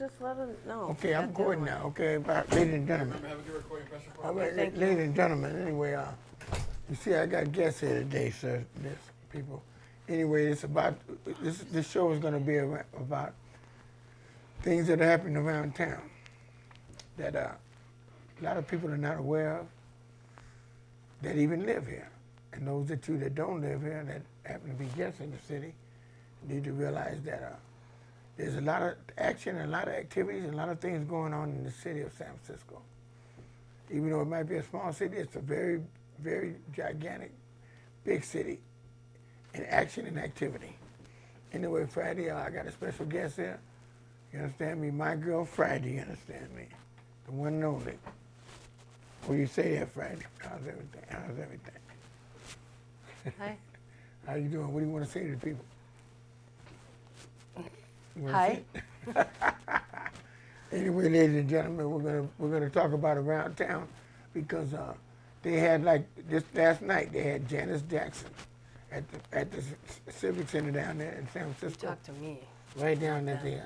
just let them know. Okay, I'm going now. Okay, ladies and gentlemen. Have a good recording pressure for All right, ladies and gentlemen. Anyway, you see, I got guests here today, sir. This people. Anyway, it's about this show is going to be about things that are happening around town that a lot of people are not aware of that even live here, and those of you that don't live here that happen to be guests in the city need to realize that there's a lot of action and a lot of activities and a lot of things going on in the city of San Francisco. Even though it might be a small city, it's a very, very gigantic, big city in action and activity. Anyway, Friday, I got a special guest here. You understand me? My girl Friday, you understand me? The one and only. What do you say there, Friday? How's everything? How's everything? Hi. How you doing? What do you want to say to the people? Hi. Anyway, ladies and gentlemen, we're gonna talk about around town because they had, like, this last night they had Janice Jackson at the Civic Center down there in San Francisco. Talk to me. Right down at the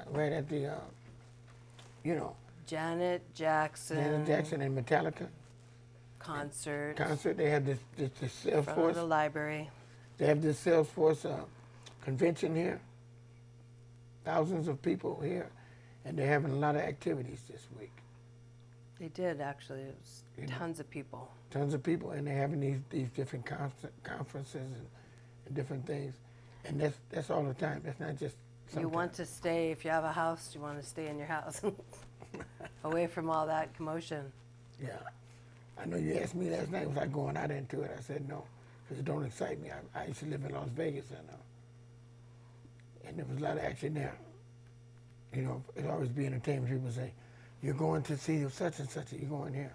you know. Janet Jackson. Janet Jackson and Metallica. Concert. They have this Salesforce. Front of the library. They have this Salesforce convention here. Thousands of people here, and they're having a lot of activities this week. They did, actually. It was tons of people. Tons of people, and they're having these different conferences and different things. And that's all the time. That's not just sometimes. You want to stay, if you have a house, you want to stay in your house. Away from all that commotion. Yeah. I know you asked me last night, was I going out into it? I said no, because it don't excite me. I used to live in Las Vegas, and there was a lot of action there. You know, it'd always be entertainment. People say, you're going to see such and such, you're going here.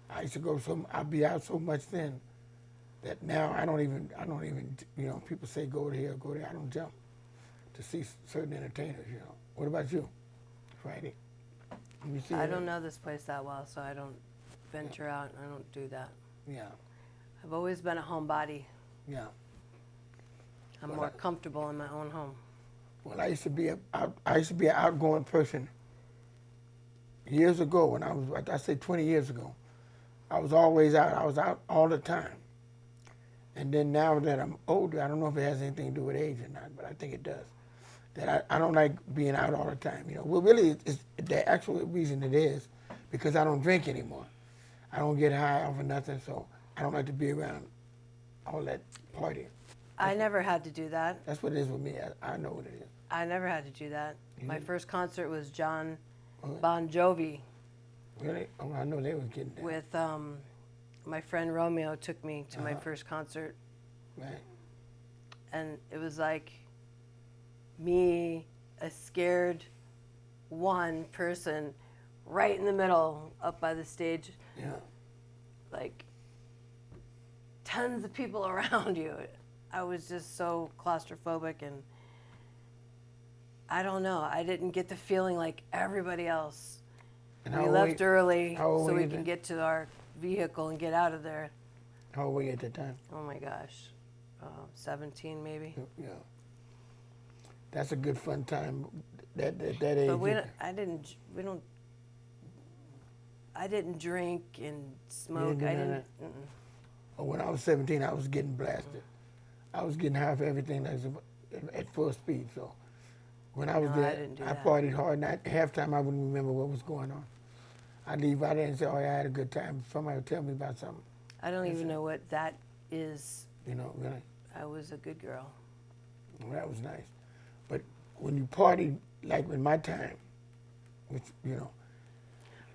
I used to go I'd be out so much then that now I don't even, you know, people say go to here, go there. I don't jump to see certain entertainers, you know. What about you, Friday? I don't know this place that well, so I don't venture out. I don't do that. Yeah. I've always been a homebody. Yeah. I'm more comfortable in my own home. Well, I used to be an outgoing person. Years ago, when I say 20 years ago, I was always out. I was out all the time. And then now that I'm older, I don't know if it has anything to do with age or not, but I think it does. That I don't like being out all the time. You know, well, really, the actual reason it is because I don't drink anymore. I don't get high off of nothing, so I don't like to be around all that partying. I never had to do that. That's what it is with me. I know what it is. I never had to do that. My first concert was John Bon Jovi. Really? Oh, I know they was getting that. With my friend Romeo took me to my first concert. Right. And it was like me, a scared one person, right in the middle, up by the stage. Yeah. Like tons of people around you. I was just so claustrophobic, and I don't know. I didn't get the feeling like everybody else. And we left early so we can can get to our vehicle and get out of there. How old were you at the time? Oh my gosh, 17 maybe. Yeah. That's a good fun time. That age. But I didn't drink and smoke. I didn't. Oh, when I was 17, I was getting blasted. I was getting high for everything that was at full speed. So when I was there, I partied hard. And half time I wouldn't remember what was going on. I'd leave out there and say, "Oh, yeah, I had a good time." Somebody would tell me about something. I don't even know what that is. You know, really. I was a good girl. Well, that was nice. But when you partied, like in my time, which, you know.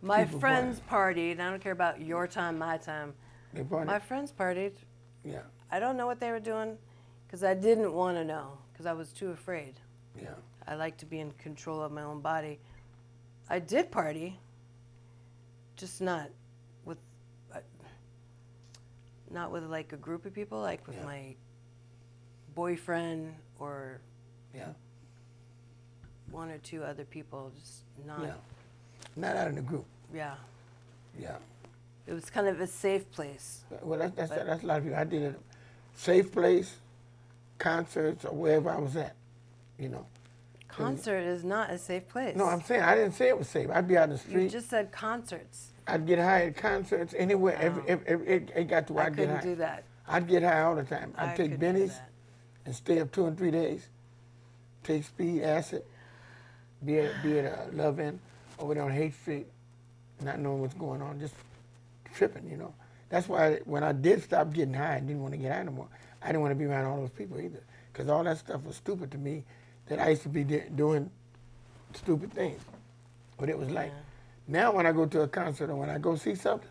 My friends partied. I don't care about your time, my time. They partied? My friends partied. Yeah. I don't know what they were doing because I didn't want to know because I was too afraid. Yeah. I like to be in control of my own body. I did party, just not with like a group of people, like with my boyfriend or one or two other people, just not. Yeah. Not out in the group. Yeah. Yeah. It was kind of a safe place. Well, that's a lot of people. I did a safe place, concerts, or wherever I was at, you know. Concert is not a safe place. No, I'm saying I didn't say it was safe. I'd be out in the street. You just said concerts. I'd get high at concerts anywhere. It got to where I I'd get high. couldn't do that. I'd get high all the time. I'd take couldn't do bennies that. and stay up 2 and 3 days. Take speed, acid, be at Love Inn over there on Haight Street, not knowing what's going on, just tripping, you know. That's why when I did stop getting high, I didn't want to get high no more. I didn't want to be around all those people either, because all that stuff was stupid to me, that I used to be doing stupid things. But it was like, now when I go to a concert or when I go see something,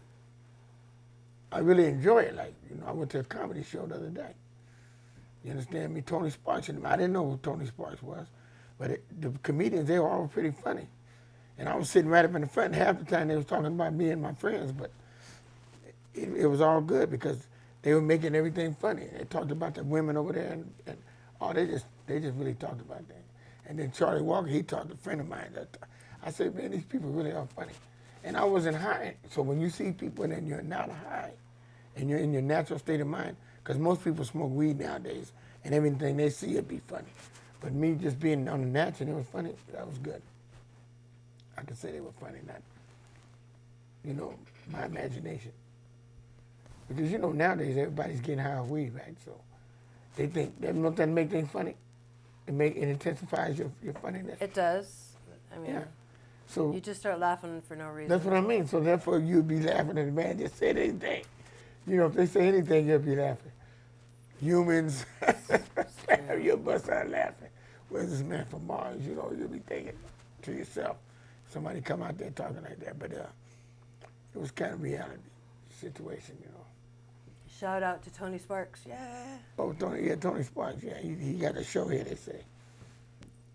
I really enjoy it. Like, you know, I went to a comedy show the other day. You understand me? Tony Sparks and them. I didn't know who Tony Sparks was, but the comedians, they were all pretty funny. And I was sitting right up in the front, and half the time they was talking about me and my friends, but it was all good because they were making everything funny. They talked about the women over there, and they just really talked about that. And then Charlie Walker, he talked to a friend of mine. I said, man, these people really are funny. And I wasn't high. So when you see people and you're not high, and you're in your natural state of mind, because most people smoke weed nowadays, and everything they see would be funny. But me just being on the natural, it was funny, that was good. I could say they were funny, not, you know, my imagination. Because, you know, nowadays everybody's getting high off weed, right? So they think, don't that make things funny? It intensifies your funniness. It does. I mean, yeah. So you just start laughing for no reason. That's what I mean. So therefore you'd be laughing at the man just said anything. You know, if they say anything, you'll be laughing. Humans, you'll bust out laughing. Where's this man from Mars? You know, you'll be thinking to yourself, somebody come out there talking like that. But it was kind of reality situation, you know. Shout out to Tony Sparks, yeah. Oh, Tony Sparks, yeah. He got a show here, they say.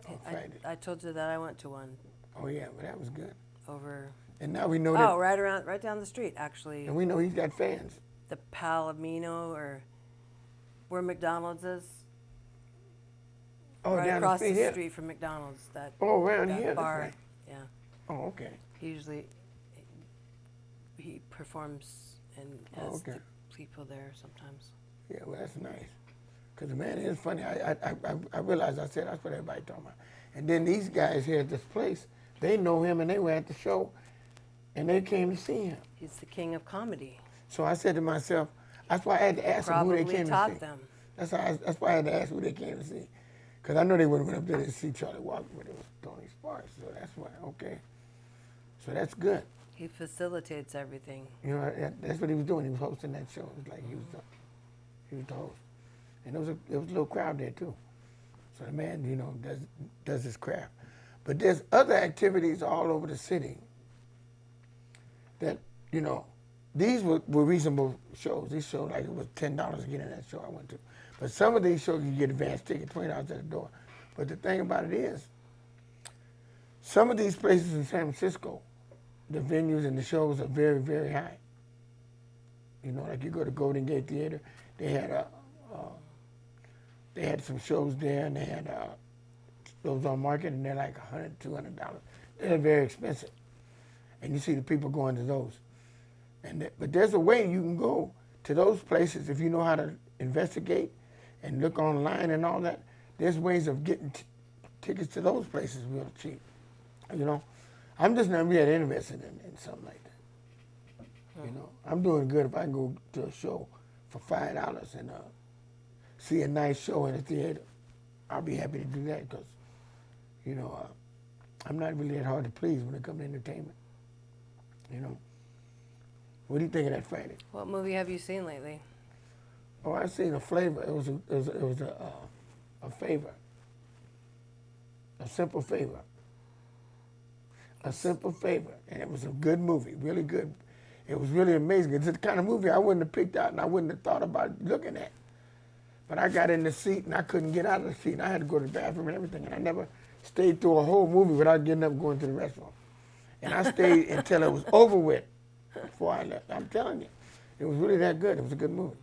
On Friday. I told you that I went to one. Oh yeah, well that was good. Over. And now we know that. Oh, right down the street, actually. And we know he's got fans. The Palomino, or where McDonald's is. Oh, right down across the street from McDonald's. That. Oh, around that here. bar. Right. Yeah. Oh, okay. Usually, he performs and has the people there sometimes. Yeah, well, that's nice. Because the man is funny. I realized that's what everybody talking about. And then these guys here at this place, they know him and they were at the show and they came to see him. He's the king of comedy. So I said to myself, that's why I had to ask them who they came to see. Them. That's why I had to ask who they came to see. Because I know they wouldn't have went up there to see Charlie Walker, but it was Tony Sparks. So that's why, okay. So that's good. He facilitates everything. You know, that's what he was doing. He was hosting that show. It was like he was the host. And there was a little crowd there too. So the man, you know, does his craft. But there's other activities all over the city that, you know, these were reasonable shows. These shows, like it was $10 to get in that show I went to. But some of these shows you get advance ticket, $20 at the door. But the thing about it is, some of these places in San Francisco, the venues and the shows are very, very high. You know, like you go to Golden Gate Theater, they had some shows there, and they had those on market, and they're like $100, $200. They're very expensive, and you see the people going to those. But there's a way you can go to those places if you know how to investigate and look online and all that. There's ways of getting tickets to those places real cheap. You know, I'm just not really interested in something like that. You know, I'm doing good if I can go to a show for $5 and see a nice show in a theater. I'll be happy to do that because, you know, I'm not really that hard to please when it comes to entertainment. You know. What do you think of that Friday? What movie have you seen lately? Oh, I seen a flavor. It was a favor. A Simple Favor. A Simple Favor, and it was a good movie, really good. It was really amazing. It's the kind of movie I wouldn't have picked out and I wouldn't have thought about looking at. But I got in the seat and I couldn't get out of the seat. And I had to go to the bathroom and everything, and I never stayed through a whole movie without getting up and going to the restroom. And I stayed until it was over with before I left. I'm telling you, it was really that good. It was a good movie.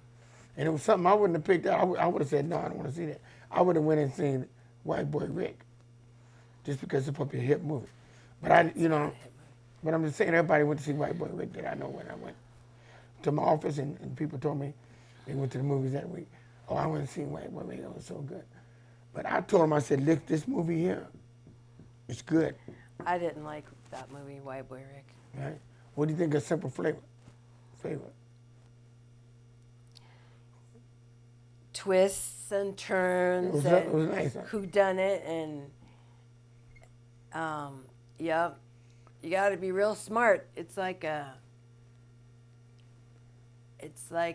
And it was something I wouldn't have picked out. I would have said, no, I don't want to see that. I would have went and seen White Boy Rick, just because it's supposed to be a hip movie. But you know, but I'm just saying everybody went to see White Boy Rick that I know when I went to my office and people told me they went to the movies that week. Oh, I went to see White Boy Rick. It was so good. But I told them, I said, look, this movie here, It's good, I didn't like that movie, White Boy Rick. right? What do you think of Simple Flavor? Twists and turns It was nice, huh? who done it and yep, you got to be real smart. It's like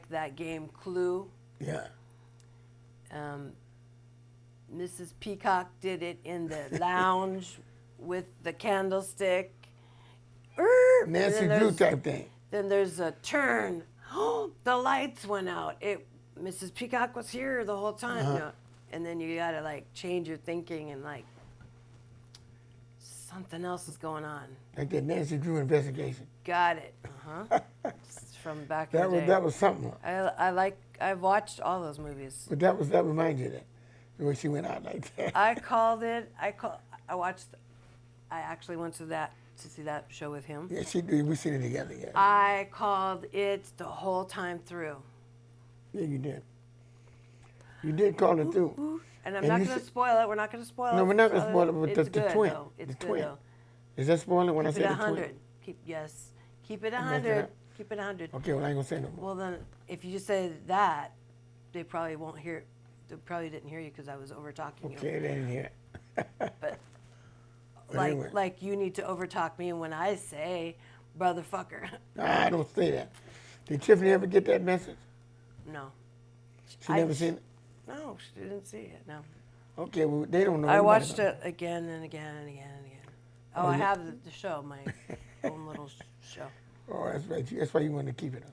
that game Clue. Yeah. Mrs. Peacock did it in the lounge with the candlestick. Nancy Drew type thing. Then there's a turn. The lights went out. Mrs. Peacock was here the whole time. Uh-huh. You know, and then you gotta like change your thinking and like something else is going on. Like that Nancy Drew investigation. Got it. It's from back in the day. That was something. I've watched all those movies. But that reminds you of that, the way she went out like that. I actually went to see that show with him. Yeah, she did. We seen it together. Yeah. I called it the whole time through. Yeah, you did. You did call it through. And I'm not going to spoil it. We're not going to spoil it. No, we're not going to spoil it, but it's the good, twin. Though. It's the good, twin. though. Is that spoiling when Keep I say it the 100. twin? Keep it 100. Keep it 100. Okay, well, I ain't going to say no more. Well, then, if you just say that, they probably won't hear. They probably didn't hear you because I was over talking you. Okay, they didn't hear it. But anyway. like you need to over talk me when I say brotherfucker. Nah, I don't say that. Did Tiffany ever get that message? No. She never seen it? No, she didn't see it. No. Okay, well, they don't know. I watched it again and again and again and again. Oh, I yeah. have the show, my own little show. Oh, that's right. That's why you wanted to keep it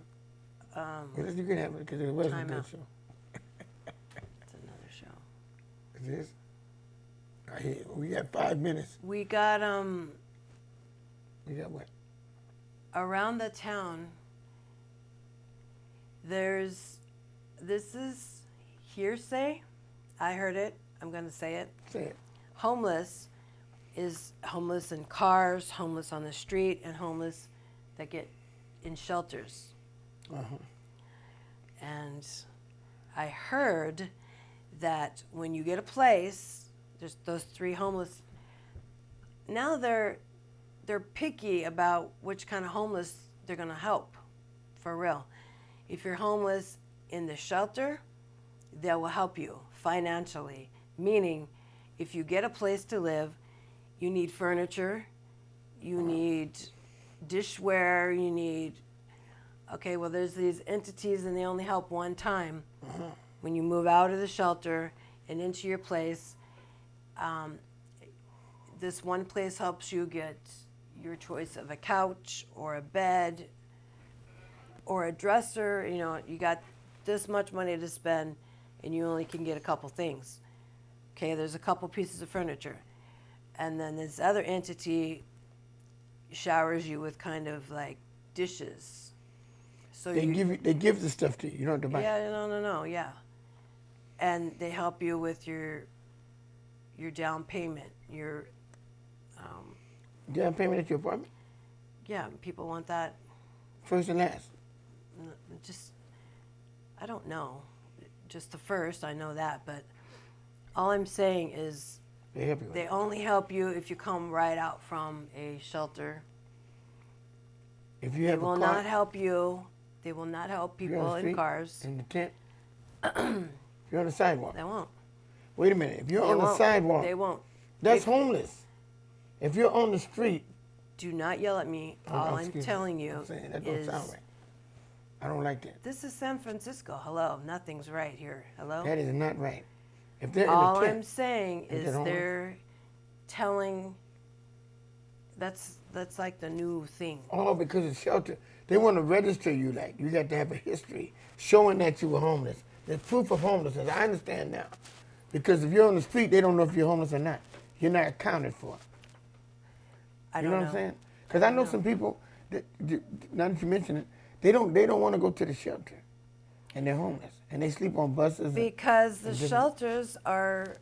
on. Well, you can have it because it was a Time good out. show. It's another show. Is this? I hear. We got 5 minutes. We got We got what? around the town. This is hearsay. I heard it. I'm going to say it. Say it. Homeless is homeless in cars, homeless on the street, and homeless that get in shelters. Uh-huh. And I heard that when you get a place, there's those 3 homeless. Now they're picky about which kind of homeless they're going to help, for real. If you're homeless in the shelter, they will help you financially. Meaning, if you get a place to live, you need furniture, you need dishware, you need, okay, well, there's these entities and they only help one time. When you move out of the shelter and into your place, this one place helps you get your choice of a couch or a bed or a dresser. You know, you got this much money to spend and you only can get a couple things. Okay, there's a couple pieces of furniture. And then this other entity showers you with kind of like dishes. So They give the stuff to you. You don't have to buy it. Yeah, no, yeah. And they help you with your down payment, your Down payment at your apartment? yeah, people want that. First and last? Just, I don't know. Just the first, I know that, but all I'm saying is They help you with they it. only help you if you come right out from a shelter. If you They have will a car, not help you. They will not help if you're on people the in street, cars. in the tent, if you're on the sidewalk. They won't. Wait a minute. If you're They on the won't. sidewalk, They won't. that's homeless. If you're on the street, Do not yell at me. All I'm excuse me. telling you I'm saying that don't is sound right. I don't like that. this is San Francisco. Hello, nothing's right here. Hello. That is not right. If they're All in a I'm tent, saying Is is it homeless? they're telling. That's like the new thing. all because of shelter, they want to register you like you got to have a history showing that you were homeless. There's proof of homelessness. I understand now, because if you're on the street, they don't know if you're homeless or not. You're not accounted for. I You don't know what I'm saying? Because I know some people that, now that you mention it, they don't want to go to the shelter, and they're homeless, and they sleep on buses. and- Because the and different- shelters are.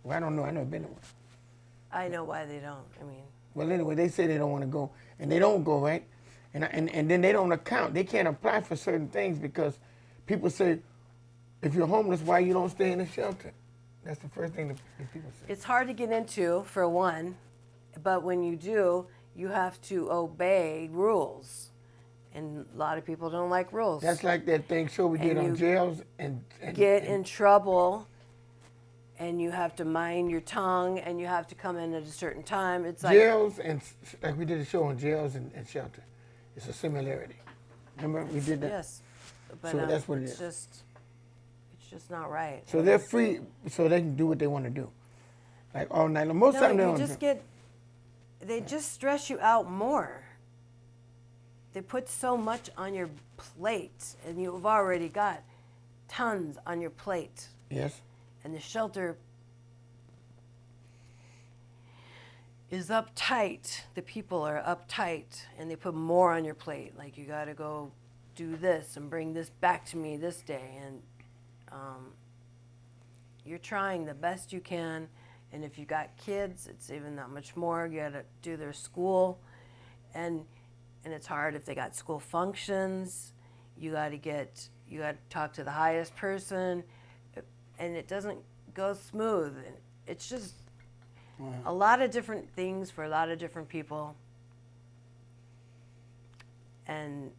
Well, I don't know. I never been to one. I know why they don't. I mean, Well, anyway, they say they don't want to go, and they don't go, right? And then they don't account. They can't apply for certain things because people say, if you're homeless, why you don't stay in a shelter? That's the first thing that people say. It's hard to get into, for one, but when you do, you have to obey rules. And a lot of people don't like rules. That's like that thing show we did And on you jails and get in trouble, and you have to mind your tongue, and you have to come in at a certain time. It's like jails and like we did a show on jails and shelter. It's a similarity. Remember we did that? yes, but So that's what it it's is. just not right. So they're free, so they can do what they want to do, like all night long. Most No, time they you don't. just get. They just stress you out more. They put so much on your plate, and you've already got tons on your plate. Yes. And the shelter is uptight. The people are uptight, and they put more on your plate. Like, you got to go do this and bring this back to me this day. And you're trying the best you can. And if you got kids, it's even that much more. You got to do their school. And it's hard if they got school functions. You got to talk to the highest person. And it doesn't go smooth. It's just a lot of different things for a lot of different people. And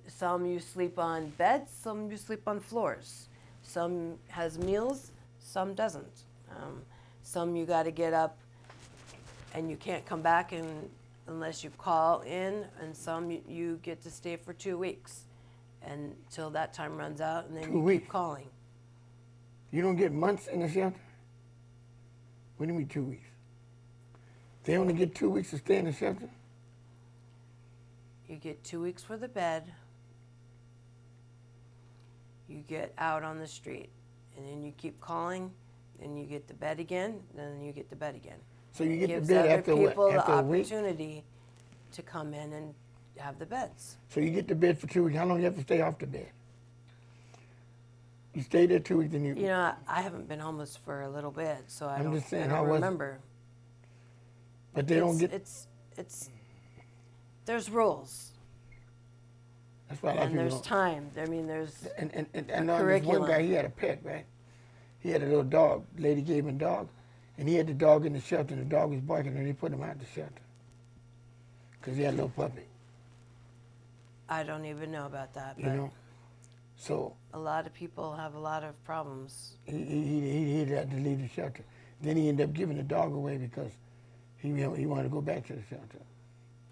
some you sleep on beds, some you sleep on floors. Some has meals, some doesn't. Some you got to get up and you can't come back unless you call in, and some you get to stay for 2 weeks until that time runs out, and then 2 you weeks? keep calling. You don't get months in the shelter? What do you mean 2 weeks? They only get 2 weeks to stay in the shelter? You get 2 weeks for the bed. You get out on the street, and then you keep calling, then you get the bed again, then you get the bed again. So you get Gives the bed other after what? people After the a week? opportunity to come in and have the beds. So you get the bed for 2 weeks. How long do you have to stay off the bed? You stay there 2 weeks, then you. You know, I haven't been homeless for a little bit, so I I'm don't, just saying, I don't how was it? remember. But they don't get. It's there's rules, That's why a lot of and people there's don't. time. I mean, there's And this one curriculum. guy, he had a pet, right? He had a little dog. Lady gave him a dog, and he had the dog in the shelter, and the dog was barking, and they put him out the shelter because he had a little puppy. I don't even know about that, You but know. So a lot of people have a lot of problems. he had to leave the shelter. Then he ended up giving the dog away because he wanted to go back to the shelter.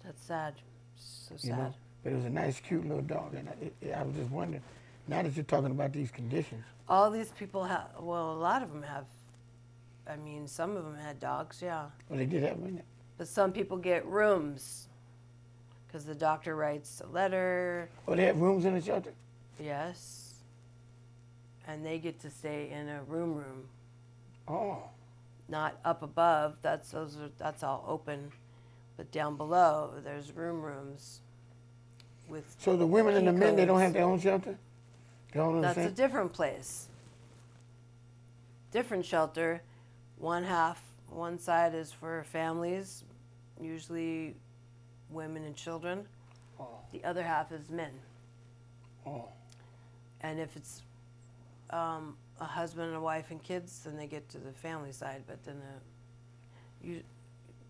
That's sad. So You know. sad. But it was a nice, cute little dog, and I was just wondering. Now that you're talking about these conditions, All these people have. Well, a lot of them have. I mean, some of them had dogs, yeah. well, they did have them in it. But some people get rooms because the doctor writes a letter. Oh, they have rooms in the shelter. Yes. And they get to stay in a room, Oh, not up above. That's all open, but down below there's rooms with. so the women and the key men, they don't codes. have their own shelter. They all in the That's a same. different place. Different shelter. One side is for families, usually women and children. Oh, The other half is men. oh. And if it's a husband and a wife and kids, then they get to the family side. But then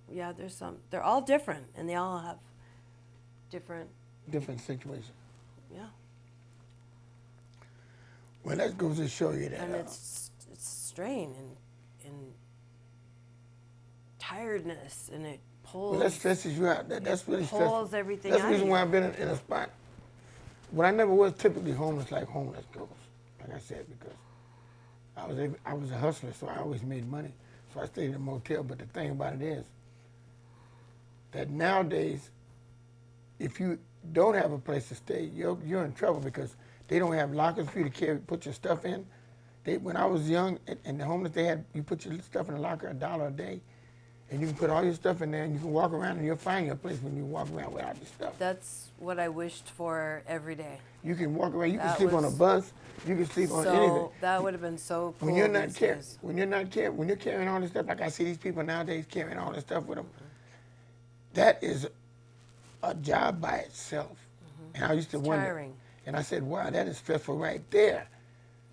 there's some. They're all different, and they all have different. Different situation. Yeah. Well, that goes to show you that. And it's strain and tiredness, and it pulls. Well, that stresses you out. That's really stressful. pulls everything That's the out of reason you. why I've been in a spot. Well, I never was typically homeless like homeless goes, like I said, because I was a hustler, so I always made money. So I stayed in a motel. But the thing about it is that nowadays, if you don't have a place to stay, you're in trouble because they don't have lockers for you to put your stuff in. When I was young and the homeless, you put your stuff in a locker $1 a day, and you can put all your stuff in there, and you can walk around, and you'll find your place when you walk around without your stuff. That's what I wished for every day. You can walk around. You can That sleep on a was bus. You can sleep on anything. So that would have been so cool. When you're not these carrying, days. when you're carrying all this stuff, like I see these people nowadays carrying all this stuff with them, that is a job by itself. And I used to It's wonder, tiring. and I said, wow, that is stressful right there.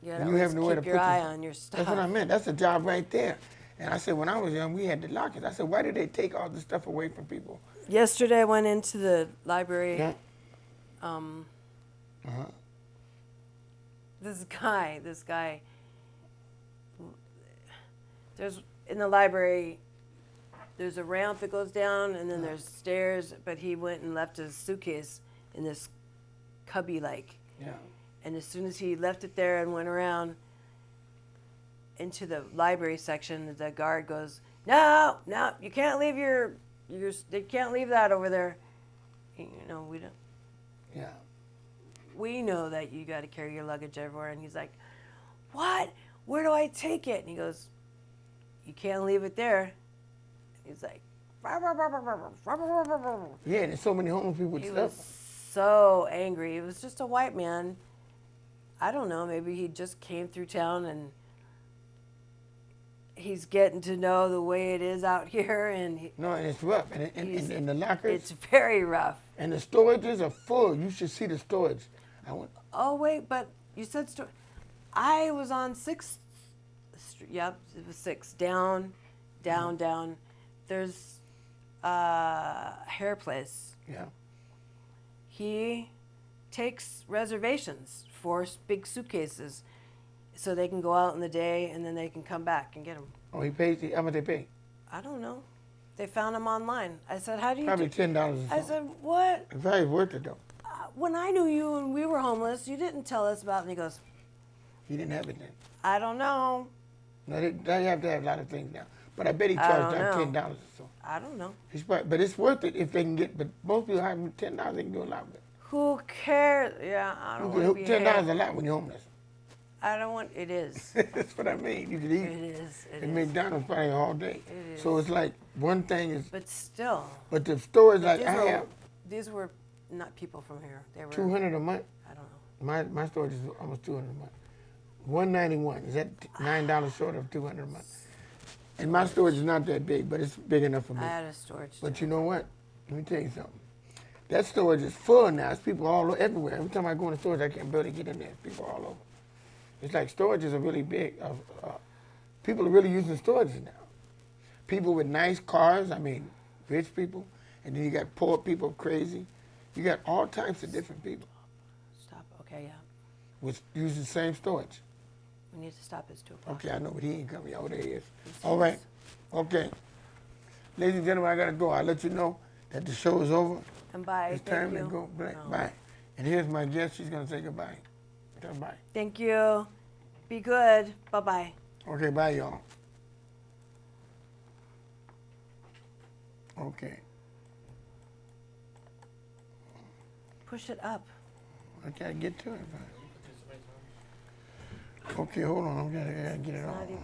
You And gotta you have always nowhere to keep your put eye this- on your stuff. That's what I meant. That's a job right there. And I said, when I was young, we had the lockers. I said, why did they take all this stuff away from people? Yesterday I went into the library. Yeah. Um, Uh-huh. this guy, there's, in the library, there's a ramp that goes down and then there's stairs, but he went and left his suitcase in this cubby like. Yeah. And as soon as he left it there and went around into the library section, the guard goes, no, you can't leave they can't leave that over there. You know, we don't. Yeah. We know that you got to carry your luggage everywhere. And he's like, what? Where do I take it? And he goes, you can't leave it there. He's like, Yeah, there's so many homeless people with he stuff. was so angry. It was just a white man. I don't know, maybe he just came through town and he's getting to know the way it is out here. And No, and it's rough. And the lockers. it's very rough. And the storages are full. You should see the storage. I went, Oh, wait, but you said I was on 6th Street. Yep, it was 6. Down. There's a hair place. yeah. He takes reservations for big suitcases so they can go out in the day and then they can come back and get them. Oh, he pays. How much they pay? I don't know. They found them online. I said, how do you Probably do? $10 or I something. said, what? It's probably worth it though. When I knew you and we were homeless, you didn't tell us about it. And he goes, He didn't have it then. I don't know. No, they have to have a lot of things now. But I bet he I charged don't like know. $10 or so. I don't know. He's probably, but it's worth it if they can get. But most people have $10. They can do a lot with it. Who cares? Yeah, I don't want to be $10 here. is a lot when you're homeless. I don't want. It is. That's what I mean. You could eat. It is. It And is. McDonald's probably all day. It So is. it's like one thing is, But still, but the stores like these I were, have these were not people from here. They were. 200 a month. I don't know. My storage is almost 200 a month. 191 is that $9 short of 200 a month? And my storage is not that big, but it's big enough for me. I had a storage. But too. you know what? Let me tell you something. That storage is full now. It's people everywhere. Every time I go in the storage, I can barely get in there. People all over. It's like storages are really big. People are really using storages now. People with nice cars, I mean, rich people, and then you got poor people, crazy. You got all types of different people Stop. Okay, yeah. which use the same storage. We need to stop. It's 2 o'clock. Okay, I know, but he ain't coming. Oh, there he is. All right. Okay. Ladies and gentlemen, I got to go. I'll let you know that the show is over. And bye. It's Thank time you. to go. Bye. No. Bye. And here's my guest. She's going to say goodbye. Tell her bye. Thank you. Be good. Bye bye. Okay, bye, y'all. Okay. Push it up. I got to get to it. Okay, hold on. I got to get it Not on. even.